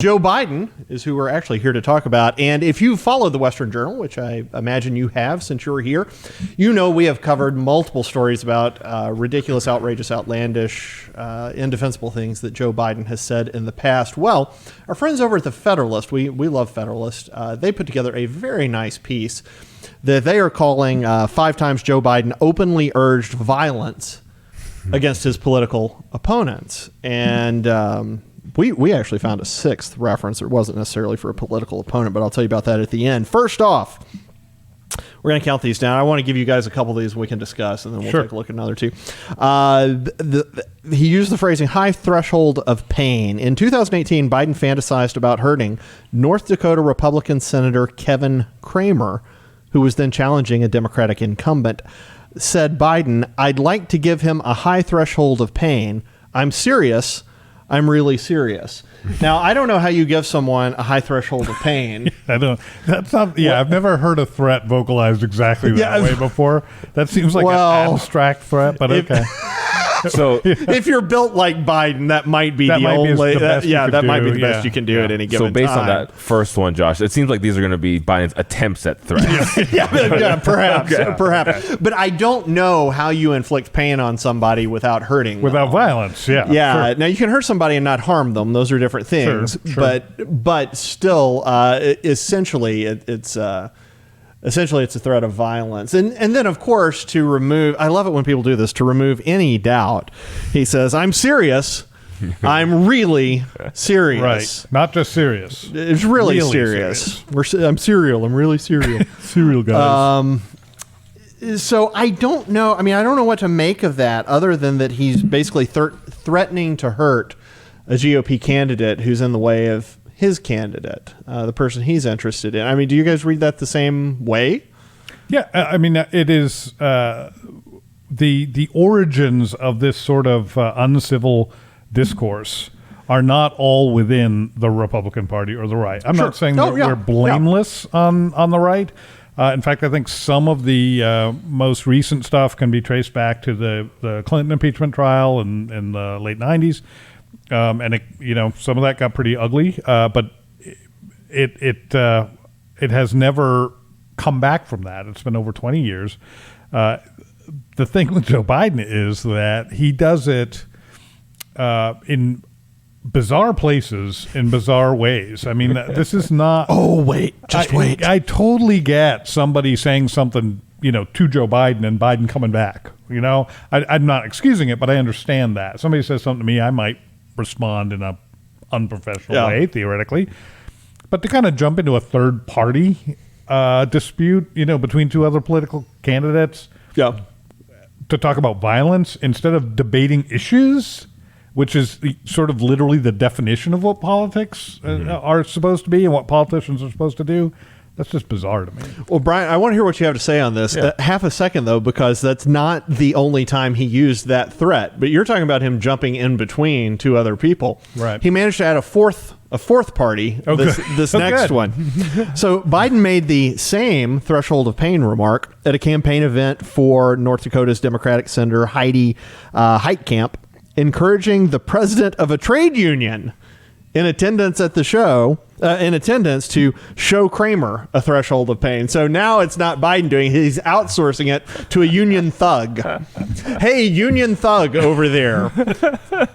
Joe Biden is who we're actually here to talk about. And if you followed the Western Journal, which I imagine you have since you're here, you know we have covered multiple stories about ridiculous, outrageous, outlandish, indefensible things that Joe Biden has said in the past. Well, our friends over at the Federalist, we love Federalist, they put together a very nice piece that they are calling 5 times Joe Biden openly urged violence against his political opponents. And we actually found a 6th reference. It wasn't necessarily for a political opponent, but I'll tell you about that at the end. First off, we're going to count these down. I want to give you guys a couple of these we can discuss, and then we'll take a look at another 2. He used the phrasing high threshold of pain. In 2018, Biden fantasized about hurting North Dakota Republican Senator Kevin Cramer, who was then challenging a Democratic incumbent. Said Biden, "I'd like to give him a high threshold of pain. I'm serious. I'm really serious." Now, I don't know how you give someone a high threshold of pain. I don't. That's not. Yeah, I've never heard a threat vocalized exactly that way before. That seems like an abstract threat, but okay. So if you're built like Biden, that might be the only. That might be the best you can do at any given time. So based on that first one, Josh, it seems like these are going to be Biden's attempts at threats. Perhaps. Okay. But I don't know how you inflict pain on somebody without hurting, without violence. Yeah. Sure. Now you can hurt somebody and not harm them. Those are different things. Sure. But still, essentially, it's a threat of violence. And then, of course, to remove, I love it when people do this, to remove any doubt, he says, "I'm serious. I'm really serious." Right. Not just serious. It's really serious. I'm serial. I'm really serial. Serial guys. So I don't know. I mean, I don't know what to make of that other than that he's basically threatening to hurt a GOP candidate who's in the way of his candidate, the person he's interested in. I mean, do you guys read that the same way? Yeah, I mean, it is the origins of this sort of uncivil discourse are not all within the Republican Party or the right. I'm not saying that we're blameless on the right. In fact, I think some of the most recent stuff can be traced back to the Clinton impeachment trial in the late 90s. And some of that got pretty ugly, but it has never come back from that. It's been over 20 years. The thing with Joe Biden is that he does it in bizarre places, in bizarre ways. I mean, this is not. Oh, wait, wait. I totally get somebody saying something, to Joe Biden and Biden coming back. I'm not excusing it, but I understand that. Somebody says something to me, I might respond in a unprofessional way, theoretically. But to kind of jump into a third party dispute, between two other political candidates, to talk about violence instead of debating issues, which is sort of literally the definition of what politics are supposed to be and what politicians are supposed to do. That's just bizarre to me. Well, Brian, I want to hear what you have to say on this. Half a second, though, because that's not the only time he used that threat. But you're talking about him jumping in between two other people. Right. He managed to add a fourth party this next one. So Biden made the same threshold of pain remark at a campaign event for North Dakota's Democratic Senator Heidi Heitkamp, encouraging the president of a trade union in attendance at the show, to show Cramer a threshold of pain. So now it's not Biden doing it, he's outsourcing it to a union thug. Hey, union thug over there.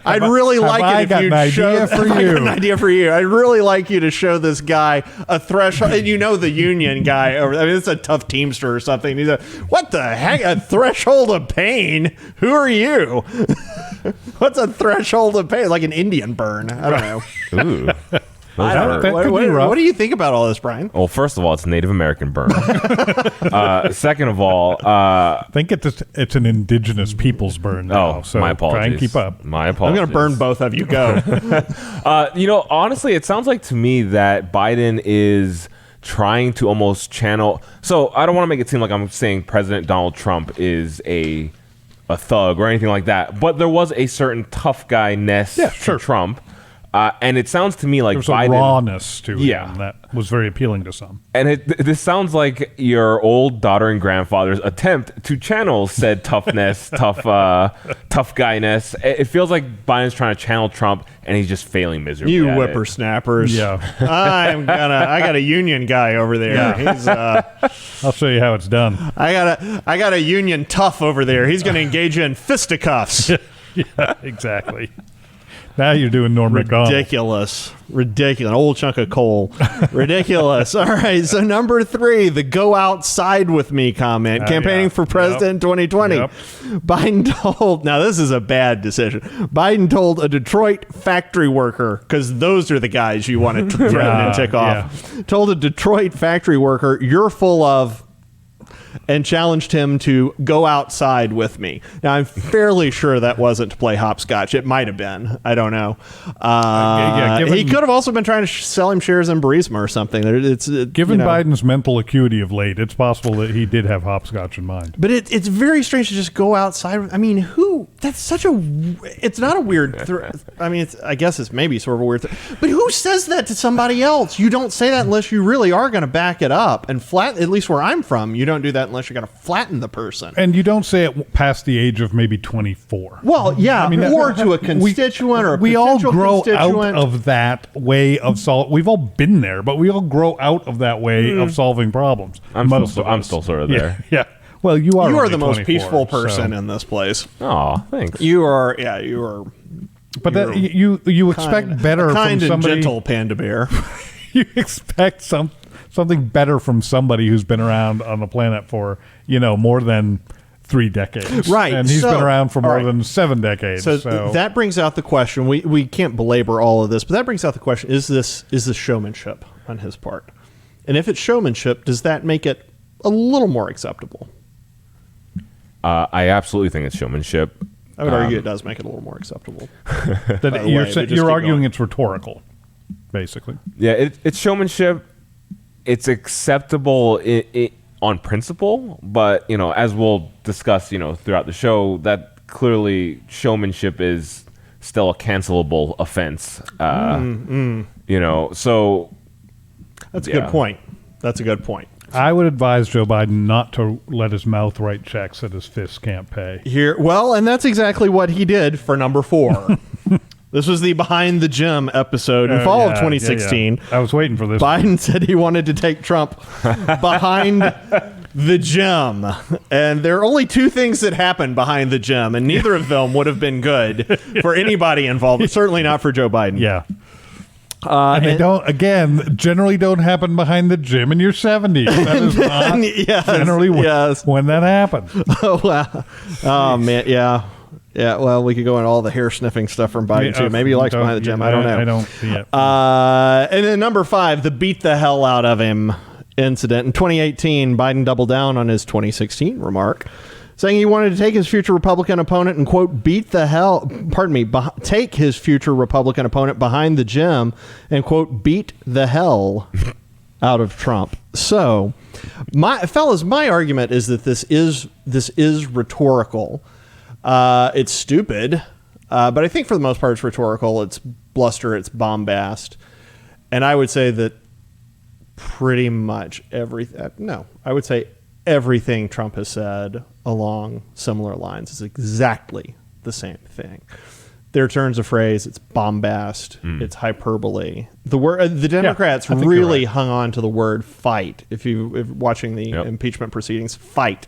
I'd really like it if you'd show... I got an idea for you. I'd really like you to show this guy a threshold. And the union guy over there. I mean, it's a tough Teamster or something. He's what the heck? A threshold of pain? Who are you? What's a threshold of pain? Like an Indian burn. I don't know. Ooh. What do you think about all this, Brian? Well, first of all, it's Native American burn. Second of all, I think it's an indigenous people's burn now. So my apologies. Try and keep up. My apologies. I'm going to burn both of you. Go. Honestly, it sounds like to me that Biden is trying to almost channel. So I don't want to make it seem like I'm saying President Donald Trump is a thug or anything like that. But there was a certain tough guy-ness to Trump. And it sounds to me like There's Biden, a rawness to him that was very appealing to some. And this sounds like your old daughter and grandfather's attempt to channel said toughness, tough guyness. It feels like Biden's trying to channel Trump, and he's just failing miserably. You whippersnappers! Yeah, I got a union guy over there. Yeah. He's, I'll show you how it's done. I got a union tough over there. He's going to engage you in fisticuffs. Yeah, exactly. Now you're doing Norm Macdonald. Ridiculous. An old chunk of coal. Ridiculous. All right. So number 3, the go outside with me comment. Campaigning for president in 2020. Yep. Biden told, now this is a bad decision. Biden told a Detroit factory worker, because those are the guys you want to threaten and tick off. Told a Detroit factory worker, you're full of, and challenged him to go outside with me. Now, I'm fairly sure that wasn't to play hopscotch. It might have been. I don't know. He could have also been trying to sell him shares in Burisma or something. Given Biden's mental acuity of late, it's possible that he did have hopscotch in mind. But it's very strange to just go outside. I mean, that's such a... It's not a weird... I mean, I guess it's maybe sort of a weird thing. But who says that to somebody else? You don't say that unless you really are going to back it up. And at least where I'm from, you don't do that unless you're going to flatten the person. And you don't say it past the age of maybe 24. Well, yeah, I mean, or to a constituent or a we all grow constituent. out of that way of solving. We've all been there, but we all grow out of that way of solving problems. I'm still sort of there. Yeah. Well, you are. You are the most peaceful person in this place. Oh, thanks. You are. Yeah, you are. But you expect better from somebody. And gentle panda bear. You expect something better from somebody who's been around on the planet for, more than 3 decades. Right. And he's been around for more than 7 decades. So that brings out the question. We can't belabor all of this, but that brings out the question, is this showmanship on his part? And if it's showmanship, does that make it a little more acceptable? I absolutely think it's showmanship. I would argue it does make it a little more acceptable. You're arguing it's rhetorical, basically. Yeah, it's showmanship. It's acceptable on principle, but as we'll discuss, throughout the show, that clearly showmanship is still a cancelable offense. So that's a good point. That's a good point. I would advise Joe Biden not to let his mouth write checks that his fists can't pay. And that's exactly what he did for number 4. This was the Behind the Gym episode in fall of 2016. I was waiting for this. Biden said he wanted to take Trump behind the gym. And there are only 2 things that happened behind the gym, and neither of them would have been good for anybody involved, certainly not for Joe Biden. Yeah. And they generally don't happen behind the gym in your 70s. That is not generally when that happens. Oh, wow. Oh, man. Yeah. Yeah, well, we could go into all the hair sniffing stuff from Biden, too. Maybe he likes behind the gym. I don't know. I don't see it. And then number 5, the beat the hell out of him incident. In 2018, Biden doubled down on his 2016 remark, saying he wanted to take his future Republican opponent and, quote, take his future Republican opponent behind the gym and, quote, beat the hell out of Trump. So, my argument is that this is rhetorical. It's stupid, but I think for the most part it's rhetorical. It's bluster. It's bombast. And I would say that pretty much I would say everything Trump has said along similar lines is exactly the same thing. Their turns of phrase, it's bombast, it's hyperbole. The Democrats really hung on to the word fight. If you're watching the impeachment proceedings, fight.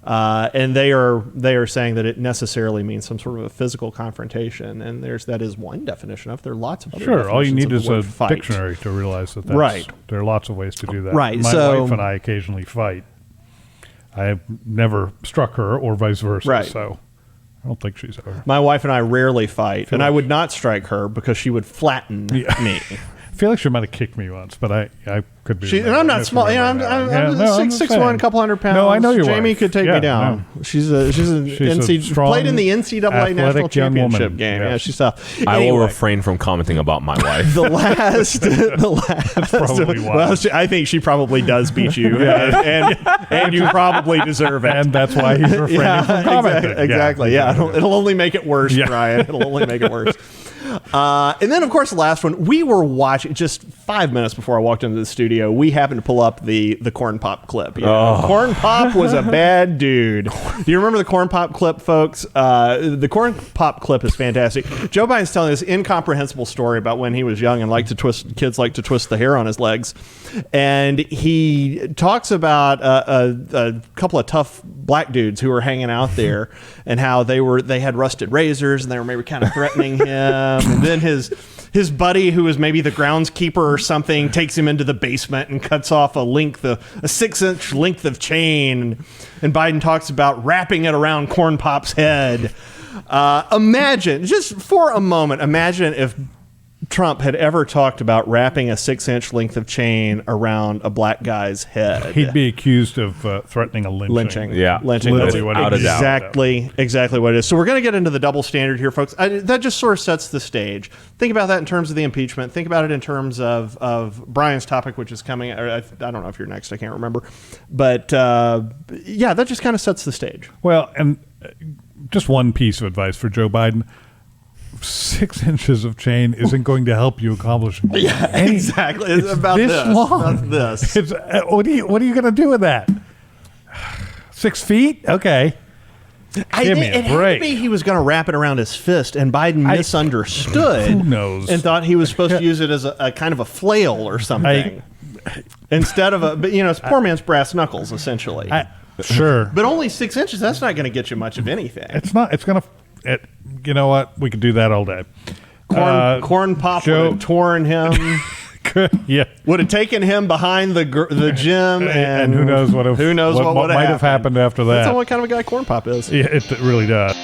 And they are saying that it necessarily means some sort of a physical confrontation, and that is one definition of it. There are lots of other definitions. All you need is a fight. dictionary to realize that's right. There are lots of ways to do that. Right. My wife and I occasionally fight. I have never struck her or vice versa. Right. So I don't think she's ever. My wife and I rarely fight, and I would not strike her because she would flatten me. I feel like she might have kicked me once, but I could be. And I'm not small. I'm 6'1", couple hundred pounds. No, I know your Jamie wife. could take me down. No. She's an strong, played in the NCAA national championship game. Yeah, she's tough. I will refrain from commenting about my wife. The last. Probably well, I think she probably does beat you, and you probably deserve it. And that's why he's refraining from commenting. Exactly. Yeah, it'll only make it worse, Brian. It'll only make it worse. And then, of course, the last one, we were watching just 5 minutes before I walked into the studio. We happened to pull up the Corn Pop clip. You know? Corn Pop was a bad dude. Do you remember the Corn Pop clip, folks? The Corn Pop clip is fantastic. Joe Biden's telling this incomprehensible story about when he was young and kids like to twist the hair on his legs. And he talks about a couple of tough black dudes who were hanging out there and how they had rusted razors and they were maybe kind of threatening him. And then his buddy, who was maybe the groundskeeper or something, takes him into the basement and cuts off a 6-inch length of chain. And Biden talks about wrapping it around Corn Pop's head. Imagine, just for a moment, imagine if Trump had ever talked about wrapping a 6-inch length of chain around a black guy's head. He'd be accused of threatening a lynching. Yeah. Lynching. Literally what it is. Exactly what it is. So we're going to get into the double standard here, folks. That just sort of sets the stage. Think about that in terms of the impeachment. Think about it in terms of Brian's topic, which is coming. I don't know if you're next. I can't remember. But yeah, that just kind of sets the stage. Well, and just one piece of advice for Joe Biden. 6 inches of chain isn't going to help you accomplish anything. Exactly. It's about this this. long. About this. It's, what are you going to do with that? 6 feet? Okay. Give me a break. Maybe he was going to wrap it around his fist, and Biden misunderstood. Who knows? And thought he was supposed to use it as a kind of a flail or something. Instead of but it's poor man's brass knuckles, essentially. Sure. But only 6 inches, that's not going to get you much of anything. It's not. It's going to. You know what? We could do that all day. Corn Pop would have torn him. Yeah, would have taken him behind the gym, and who knows what might have happened after that. That's not what kind of a guy Corn Pop is. Yeah, it really does.